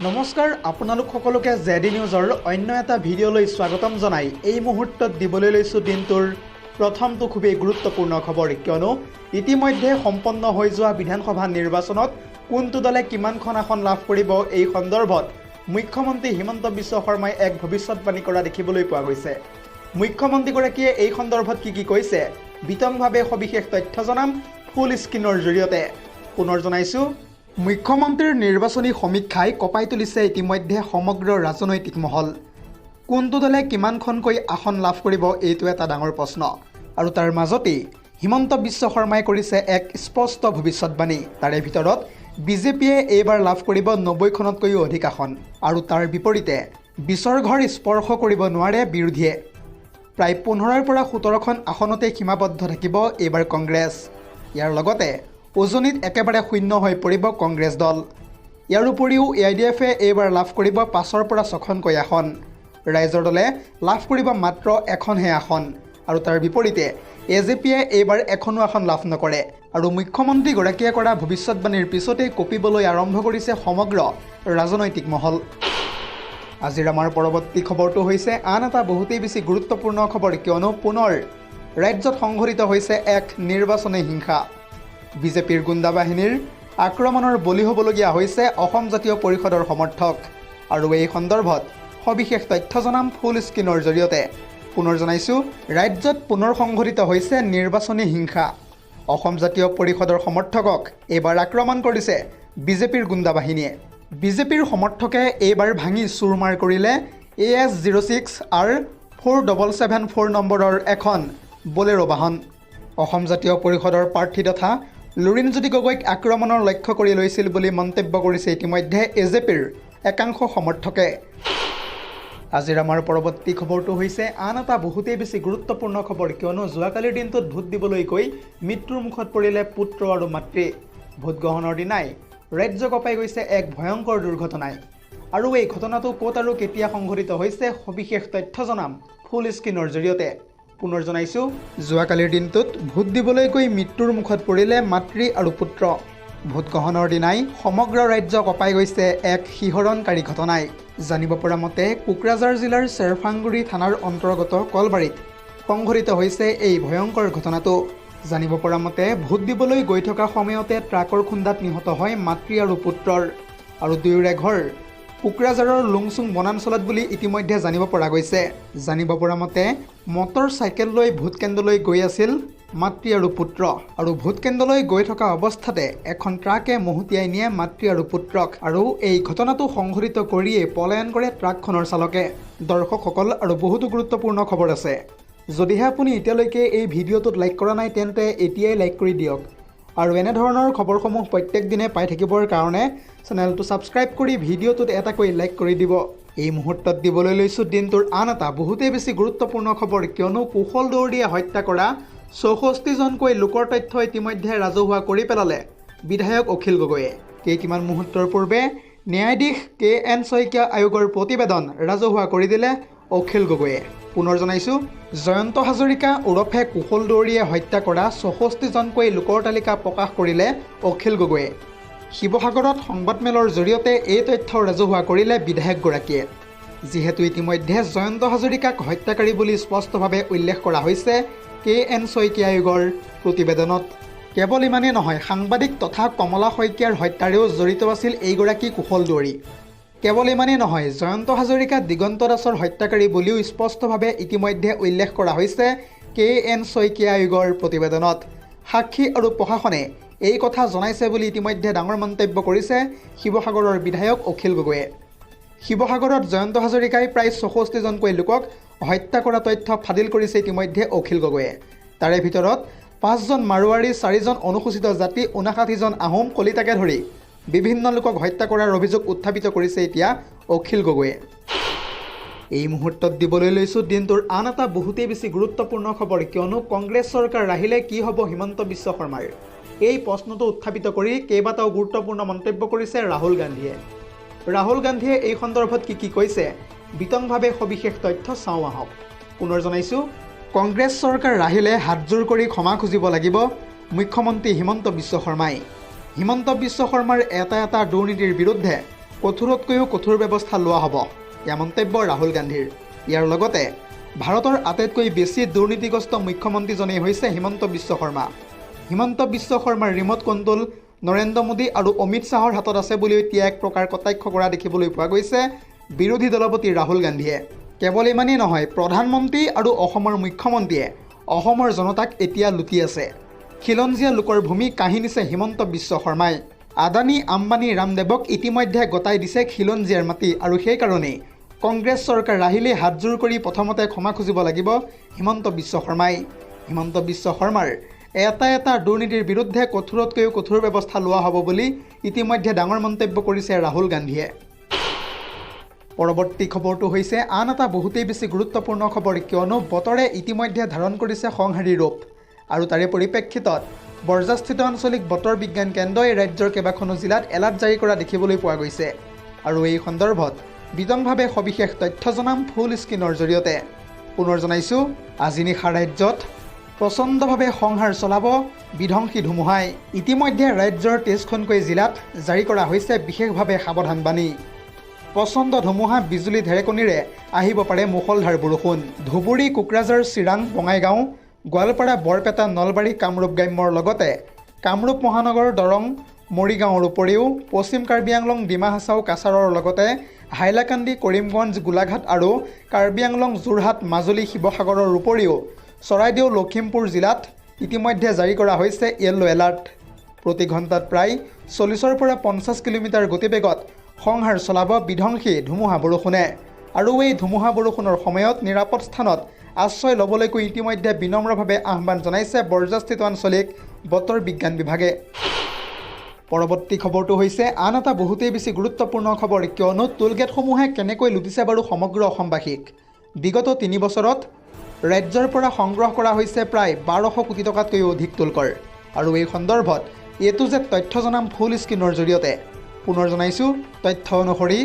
নমস্কাৰ আপোনালোক সকলোকে জেডি নিউজৰ অন্য এটা ভিডিঅ'লৈ স্বাগতম জনাই এই মুহূৰ্তত দিবলৈ লৈছো দিনটোৰ প্ৰথমটো খুবেই গুৰুত্বপূৰ্ণ খবৰ কিয়নো ইতিমধ্যে সম্পন্ন হৈ যোৱা বিধানসভা নিৰ্বাচনত কোনটো দলে কিমানখন আসন লাভ কৰিব এই সন্দৰ্ভত মুখ্যমন্ত্ৰী হিমন্ত বিশ্ব শৰ্মাই এক ভৱিষ্যতবাণী কৰা দেখিবলৈ পোৱা গৈছে। মুখ্যমন্ত্ৰীগৰাকীয়ে এই সন্দৰ্ভত কি কৈছে বিতংভাৱে সবিশেষ তথ্য জনাম ফুল স্ক্ৰীনৰ জৰিয়তে। পুনৰ জনাইছো মুখ্যমন্ত্ৰীৰ নিৰ্বাচনী সমীক্ষাই কঁপাই তুলিছে ইতিমধ্যে সমগ্ৰ ৰাজনৈতিক মহল। কোনটো দলে কিমানখনকৈ আসন লাভ কৰিব এইটো এটা ডাঙৰ প্ৰশ্ন আৰু তাৰ মাজতেই হিমন্ত বিশ্ব শৰ্মাই কৰিছে এক স্পষ্ট ভৱিষ্যতবাণী। তাৰে ভিতৰত বিজেপিয়ে এইবাৰ লাভ কৰিব 90খনতকৈও অধিক আসন আৰু তাৰ বিপৰীতে 20ৰ ঘৰ স্পৰ্শ কৰিব নোৱাৰে বিৰোধীয়ে। প্ৰায় 15ৰ পৰা 17খন আসনতে সীমাবদ্ধ থাকিব এইবাৰ কংগ্ৰেছ। ইয়াৰ লগতে উজনিত একেবাৰে শূন্য হৈ পৰিব কংগ্ৰেছ দল। ইয়াৰ উপৰিও AIDFে এইবাৰ লাভ কৰিব 5ৰ পৰা 6খনকৈ আসন। ৰাইজৰ দলে লাভ কৰিব মাত্ৰ এখনহে আসন আৰু তাৰ বিপৰীতে AJPয়ে এইবাৰ এখনো আসন লাভ নকৰে আৰু মুখ্যমন্ত্ৰীগৰাকীয়ে কৰা ভৱিষ্যতবাণীৰ পিছতেই কঁপিবলৈ আৰম্ভ কৰিছে সমগ্ৰ ৰাজনৈতিক মহল। আজিৰ আমাৰ পৰৱৰ্তী খবৰটো হৈছে আন এটা বহুতেই বেছি গুৰুত্বপূৰ্ণ খবৰ কিয়নো পুনৰ ৰাজ্যত সংঘটিত হৈছে এক নিৰ্বাচনী হিংসা। বিজেপিৰ গুণ্ডা বাহিনীৰ আক্ৰমণৰ বলি হ'বলগীয়া হৈছে অসম জাতীয় পৰিষদৰ সমৰ্থক আৰু এই সন্দৰ্ভত সবিশেষ তথ্য জনাম ফুল স্ক্ৰীনৰ জৰিয়তে। পুনৰ জনাইছো ৰাজ্যত পুনৰ সংঘটিত হৈছে নিৰ্বাচনী হিংসা। অসম জাতীয় পৰিষদৰ সমৰ্থকক এইবাৰ আক্ৰমণ কৰিছে বিজেপিৰ গুণ্ডা বাহিনীয়ে। বিজেপিৰ সমৰ্থকে এইবাৰ ভাঙি চুৰমাৰ কৰিলে AS06R4774 নম্বৰৰ এখন বলেৰো বাহন। অসম জাতীয় পৰিষদৰ প্ৰাৰ্থী তথা লুৰিণজ্যোতি গগৈক আক্ৰমণৰ লক্ষ্য কৰি লৈছিল বুলি মন্তব্য কৰিছে ইতিমধ্যে AJPৰ একাংশ সমৰ্থকে। আজিৰ আমাৰ পৰৱৰ্তী খবৰটো হৈছে আন এটা বহুতেই বেছি গুৰুত্বপূৰ্ণ খবৰ কিয়নো যোৱাকালিৰ দিনটোত ভোট দিবলৈ গৈ মৃত্যুৰ মুখত পৰিলে পুত্ৰ আৰু মাতৃ। ভোটগ্ৰহণৰ দিনাই ৰাজ্য কঁপাই গৈছে এক ভয়ংকৰ দুৰ্ঘটনাই আৰু এই ঘটনাটো ক'ত আৰু কেতিয়া সংঘটিত হৈছে সবিশেষ তথ্য জনাম ফুল স্ক্ৰীনৰ জৰিয়তে। পুনৰ জনাইছো যোৱাকালিৰ দিনটোত ভোট দিবলৈ গৈ মৃত্যুৰ মুখত পৰিলে মাতৃ আৰু পুত্ৰ। ভোটগ্ৰহণৰ দিনাই সমগ্ৰ ৰাজ্য কঁপাই গৈছে এক শিহৰণকাৰী ঘটনাই। জানিব পৰা মতে কোকৰাঝাৰ জিলাৰ চেৰফাংগুৰি থানাৰ অন্তৰ্গত কলবাৰীত সংঘটিত হৈছে এই ভয়ংকৰ ঘটনাটো। জানিব পৰা মতে ভোট দিবলৈ গৈ থকা সময়তে ট্ৰাকৰ খুন্দাত নিহত হয় মাতৃ আৰু পুত্ৰৰ আৰু দুয়োৰে ঘৰ কোকৰাঝাৰৰ লুংচুং বনাঞ্চলত বুলি ইতিমধ্যে জানিব পৰা গৈছে। জানিব পৰা মতে মটৰ চাইকেল লৈ ভোট কেন্দ্ৰলৈ গৈ আছিল মাতৃ আৰু পুত্ৰ আৰু ভোট কেন্দ্ৰলৈ গৈ থকা অৱস্থাতে এখন ট্ৰাকে মহতিয়াই নিয়ে মাতৃ আৰু পুত্ৰক আৰু এই ঘটনাটো সংঘটিত কৰিয়েই পলায়ন কৰে ট্ৰাকখনৰ চালকে। দৰ্শকসকল আৰু বহুতো গুৰুত্বপূৰ্ণ খবৰ আছে। যদিহে আপুনি এতিয়ালৈকে এই ভিডিঅ'টোত লাইক কৰা নাই তেন্তে এতিয়াই লাইক কৰি দিয়ক আৰু এনেধৰণৰ খবৰসমূহ প্ৰত্যেক দিনে পাই থাকিবৰ কাৰণে চেনেলটো ছাবস্ক্ৰাইব কৰি ভিডিঅ'টোত এটাকৈ লাইক কৰি দিব। এই মুহূৰ্তত দিবলৈ লৈছোঁ দিনটোৰ আন এটা বহুতেই বেছি গুৰুত্বপূৰ্ণ খবৰ কিয়নো কুশল দৌৰীয়ে হত্যা কৰা 64জনকৈ লোকৰ তথ্য ইতিমধ্যে ৰাজহুৱা কৰি পেলালে বিধায়ক অখিল গগৈয়ে। কেইটামান মুহূৰ্তৰ পূৰ্বে ন্যায়াধীশ KN শইকীয়া আয়োগৰ প্ৰতিবেদন ৰাজহুৱা কৰি দিলে অখিল গগৈয়ে। পুনৰ জনাইছো জয়ন্ত হাজৰিকা ওৰফে কুশল দৌৰীয়ে হত্যা কৰা 64জনকৈ লোকৰ তালিকা প্ৰকাশ কৰিলে অখিল গগৈয়ে। শিৱসাগৰত সংবাদমেলৰ জৰিয়তে এই তথ্য ৰাজহুৱা কৰিলে বিধায়কগৰাকীয়ে। যিহেতু ইতিমধ্যে জয়ন্ত হাজৰিকাক হত্যাকাৰী বুলি স্পষ্টভাৱে উল্লেখ কৰা হৈছে KN শইকীয়া আয়োগৰ প্ৰতিবেদনত। কেৱল ইমানেই নহয় সাংবাদিক তথা কমলা শইকীয়াৰ হত্যাৰেও জড়িত আছিল এইগৰাকী কুশল দৌৰী। কেৱল ইমানেই নহয় জয়ন্ত হাজৰিকা দিগন্ত দাসৰ হত্যাকাৰী বুলিও স্পষ্টভাৱে ইতিমধ্যে উল্লেখ কৰা হৈছে KN শইকীয়া আয়োগৰ প্ৰতিবেদনত। সাক্ষী আৰু প্ৰশাসনে এই কথা জনাইছে বুলি ইতিমধ্যে ডাঙৰ মন্তব্য কৰিছে শিৱসাগৰৰ বিধায়ক অখিল গগৈয়ে। শিৱসাগৰত জয়ন্ত হাজৰিকাই প্ৰায় 64জনকৈ লোকক হত্যা কৰা তথ্য ফাদিল কৰিছে ইতিমধ্যে অখিল গগৈয়ে। তাৰে ভিতৰত 5জন মাৰোৱাৰী, 4জন অনুসূচিত জাতি, 59জন আহোম, কলিতাকে ধৰি বিভিন্ন লোকক হত্যা কৰাৰ অভিযোগ উত্থাপিত কৰিছে এতিয়া অখিল গগৈয়ে। এই মুহূৰ্তত দিবলৈ লৈছোঁ দিনটোৰ আন এটা বহুতেই বেছি গুৰুত্বপূৰ্ণ খবৰ কিয়নো কংগ্ৰেছ চৰকাৰ আহিলে কি হ'ব হিমন্ত বিশ্ব শৰ্মাৰ এই প্ৰশ্নটো উত্থাপিত কৰি কেইবাটাও গুৰুত্বপূৰ্ণ মন্তব্য কৰিছে ৰাহুল গান্ধীয়ে। ৰাহুল গান্ধীয়ে এই সন্দৰ্ভত কি কৈছে বিতংভাৱে সবিশেষ তথ্য চাওঁ আহক। পুনৰ জনাইছোঁ কংগ্ৰেছ চৰকাৰ আহিলে হাতজোৰ কৰি ক্ষমা খুজিব লাগিব মুখ্যমন্ত্ৰী হিমন্ত বিশ্ব শৰ্মাই। হিমন্ত বিশ্ব শৰ্মাৰ এটা দুৰ্নীতিৰ বিৰুদ্ধে কঠোৰতকৈও কঠোৰ ব্যৱস্থা লোৱা হ'ব, এয়া মন্তব্য ৰাহুল গান্ধীৰ। ইয়াৰ লগতে ভাৰতৰ আটাইতকৈ বেছি দুৰ্নীতিগ্ৰস্ত মুখ্যমন্ত্ৰীজনেই হৈছে হিমন্ত বিশ্ব শৰ্মা। হিমন্ত বিশ্ব শৰ্মাৰ ৰিম'ট কণ্ট্ৰল নৰেন্দ্ৰ মোদী আৰু অমিত শ্বাহৰ হাতত আছে বুলি এতিয়া এক প্ৰকাৰ কটাক্ষ কৰা দেখিবলৈ পোৱা গৈছে বিৰোধী দলপতি ৰাহুল গান্ধীয়ে। কেৱল ইমানেই নহয়, প্ৰধানমন্ত্ৰী আৰু অসমৰ মুখ্যমন্ত্ৰীয়ে অসমৰ জনতাক এতিয়া লুটি আছে। খিলঞ্জীয়া লোকৰ ভূমি কাঢ়ি নিছে হিমন্ত বিশ্ব শৰ্মাই। আদানী আম্বানী ৰামদেৱক ইতিমধ্যে গতাই দিছে খিলঞ্জীয়াৰ মাটি, আৰু সেইকাৰণেই কংগ্ৰেছ চৰকাৰ আহিলেই হাতজোৰ কৰি প্ৰথমতে ক্ষমা খুজিব লাগিব হিমন্ত বিশ্ব শৰ্মাই। হিমন্ত বিশ্ব শৰ্মাৰ এটা দুৰ্নীতিৰ বিৰুদ্ধে কঠোৰতকৈও কঠোৰ ব্যৱস্থা লোৱা হ'ব বুলি ইতিমধ্যে ডাঙৰ মন্তব্য কৰিছে ৰাহুল গান্ধীয়ে। পৰৱৰ্তী খবৰটো হৈছে আন এটা বহুতেই বেছি গুৰুত্বপূৰ্ণ খবৰ, কিয়নো বতৰে ইতিমধ্যে ধাৰণ কৰিছে সংহাৰী ৰূপ, আৰু তাৰে পৰিপ্ৰেক্ষিতত বৰজাস্থিত আঞ্চলিক বতৰ বিজ্ঞান কেন্দ্ৰই ৰাজ্যৰ কেইবাখনো জিলাত এলাৰ্ট জাৰি কৰা দেখিবলৈ পোৱা গৈছে। আৰু এই সন্দৰ্ভত বিতংভাৱে সবিশেষ তথ্য জনাম ফুল স্ক্ৰীনৰ জৰিয়তে। পুনৰ জনাইছোঁ, আজি নিশা ৰাজ্যত প্ৰচণ্ডভাৱে সংহাৰ চলাব বিধ্বংসী ধুমুহাই। ইতিমধ্যে ৰাজ্যৰ 23খনকৈ জিলাত জাৰি কৰা হৈছে বিশেষভাৱে সাৱধানবাণী। প্ৰচণ্ড ধুমুহা বিজুলী ঢেৰেকনিৰে আহিব পাৰে মুষলধাৰ বৰষুণ। ধুবুৰী, কোকৰাঝাৰ, চিৰাং, বঙাইগাঁও, গোৱালপাৰা, বৰপেটা, নলবাৰী, কামৰূপ গ্ৰাম্যৰ লগতে কামৰূপ মহানগৰ, দৰং, মৰিগাঁৱৰ উপৰিও পশ্চিম কাৰ্বি আংলং, ডিমা হাছাও, কাছাৰৰ লগতে হাইলাকান্দি, কৰিমগঞ্জ, গোলাঘাট আৰু কাৰ্বি আংলং, যোৰহাট, মাজুলী, শিৱসাগৰৰ উপৰিও চৰাইদেউ, লখিমপুৰ জিলাত ইতিমধ্যে জাৰি কৰা হৈছে য়েল্লো এলাৰ্ট। প্ৰতি ঘণ্টাত প্ৰায় 40ৰ পৰা 50 কিলোমিটাৰ গতিবেগত সংহাৰ চলাব বিধ্বংসী ধুমুহা বৰষুণে, আৰু এই ধুমুহা বৰষুণৰ সময়ত নিৰাপদ স্থানত আশ্ৰয় ল'বলৈকৈ ইতিমধ্যে বিনম্ৰভাৱে আহ্বান জনাইছে বৰজাস্থিত আঞ্চলিক বতৰ বিজ্ঞান বিভাগে। পৰৱৰ্তী খবৰটো হৈছে আন এটা বহুতেই বেছি গুৰুত্বপূৰ্ণ খবৰ, কিয়নো টোলগেটসমূহে কেনেকৈ লুটিছে বাৰু সমগ্ৰ অসমবাসীক। বিগত 3 বছৰত ৰাজ্যৰ পৰা সংগ্ৰহ কৰা হৈছে প্ৰায় 1200 কোটি টকাতকৈও অধিক টোলকৰ, আৰু এই সন্দৰ্ভত এইটো যে তথ্য জনাম ফুল স্ক্ৰীনৰ জৰিয়তে। পুনৰ জনাইছোঁ, তথ্য অনুসৰি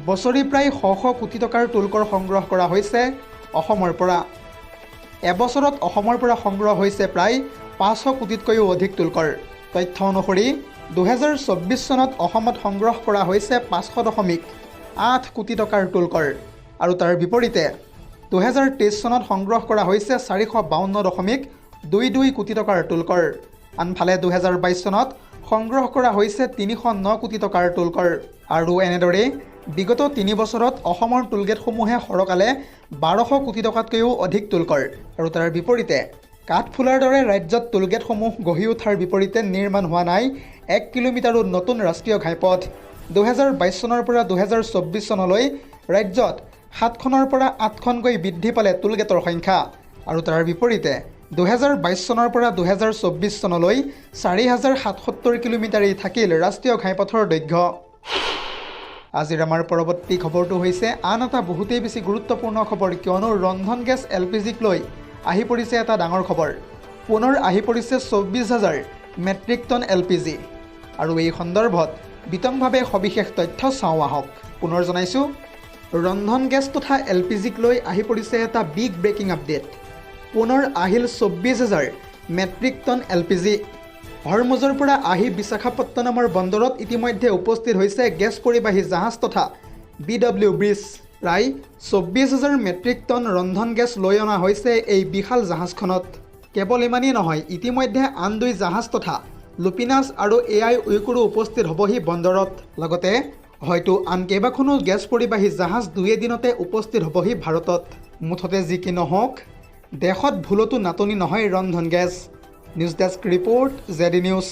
বছৰি প্ৰায় 100 কোটি টকাৰ টোলকৰ সংগ্ৰহ কৰা হৈছে অসমৰ পৰা। এবছৰত অসমৰ পৰা সংগ্ৰহ হৈছে প্ৰায় 500 কোটিতকৈও অধিক টোলকৰ। তথ্য অনুসৰি 2024 চনত অসমত সংগ্ৰহ কৰা হৈছে 500.8 কোটি টকাৰ টোলকৰ, আৰু তাৰ বিপৰীতে 2023 চনত সংগ্ৰহ কৰা হৈছে 452.22 কোটি টকাৰ টোলকৰ। আনফালে 2022 চনত সংগ্ৰহ কৰা হৈছে 309 কোটি টকাৰ টোলকৰ। আৰু এনেদৰে বিগত 3 বছৰত অসমৰ টোলগেটসমূহে সৰকালে 1200 কোটি টকাতকৈও অধিক টোলকৰ, আৰু তাৰ বিপৰীতে কাঠফুলাৰ দৰে ৰাজ্যত টোলগেটসমূহ গঢ়ি উঠাৰ বিপৰীতে নিৰ্মাণ হোৱা নাই 1 কিলোমিটাৰো নতুন ৰাষ্ট্ৰীয় ঘাইপথ। 2022 চনৰ পৰা 2024 চনলৈ ৰাজ্যত 7খনৰ পৰা 8খনকৈ বৃদ্ধি পালে টোলগেটৰ সংখ্যা, আৰু তাৰ বিপৰীতে 2022 চনৰ পৰা 2024 চনলৈ 4077 কিলোমিটাৰেই থাকিল ৰাষ্ট্ৰীয় ঘাইপথৰ দৈৰ্ঘ্য। আজিৰ আমাৰ পৰৱৰ্তী খবৰটো হৈছে আন এটা বহুতেই বেছি গুৰুত্বপূৰ্ণ খবৰ, কিয়নো ৰন্ধন গেছ LPGক লৈ আহি পৰিছে এটা ডাঙৰ খবৰ। পুনৰ আহি পৰিছে 24,000 মেট্ৰিক টন LPG, আৰু এই সন্দৰ্ভত বিতংভাৱে সবিশেষ তথ্য চাওঁ আহক। পুনৰ জনাইছোঁ, ৰন্ধন গেছ তথা LPGক লৈ আহি পৰিছে এটা বিগ ব্ৰেকিং আপডেট। পুনৰ আহিল 24,000 মেট্ৰিক টন LPG। হৰমুজৰ পৰা আহি বিশাখাপট্টনমৰ বন্দৰত ইতিমধ্যে উপস্থিত হৈছে গেছ পৰিবাহী জাহাজ তথা BW ব্ৰিজ। প্ৰায় 24,000 মেট্ৰিক টন ৰন্ধন গেছ লৈ অনা হৈছে এই বিশাল জাহাজখনত। কেৱল ইমানেই নহয়, ইতিমধ্যে আন 2 জাহাজ তথা লুপিনাছ আৰু AI উইকোৰো উপস্থিত হ'বহি বন্দৰত। লগতে হয়তো আন কেইবাখনো গেছ পৰিবাহী জাহাজ 2 এদিনতে উপস্থিত হ'বহি ভাৰতত। মুঠতে যি কি নহওক, দেশত ভুলতো নাটনি নহয় ৰন্ধন gas. News desk report, ZD news.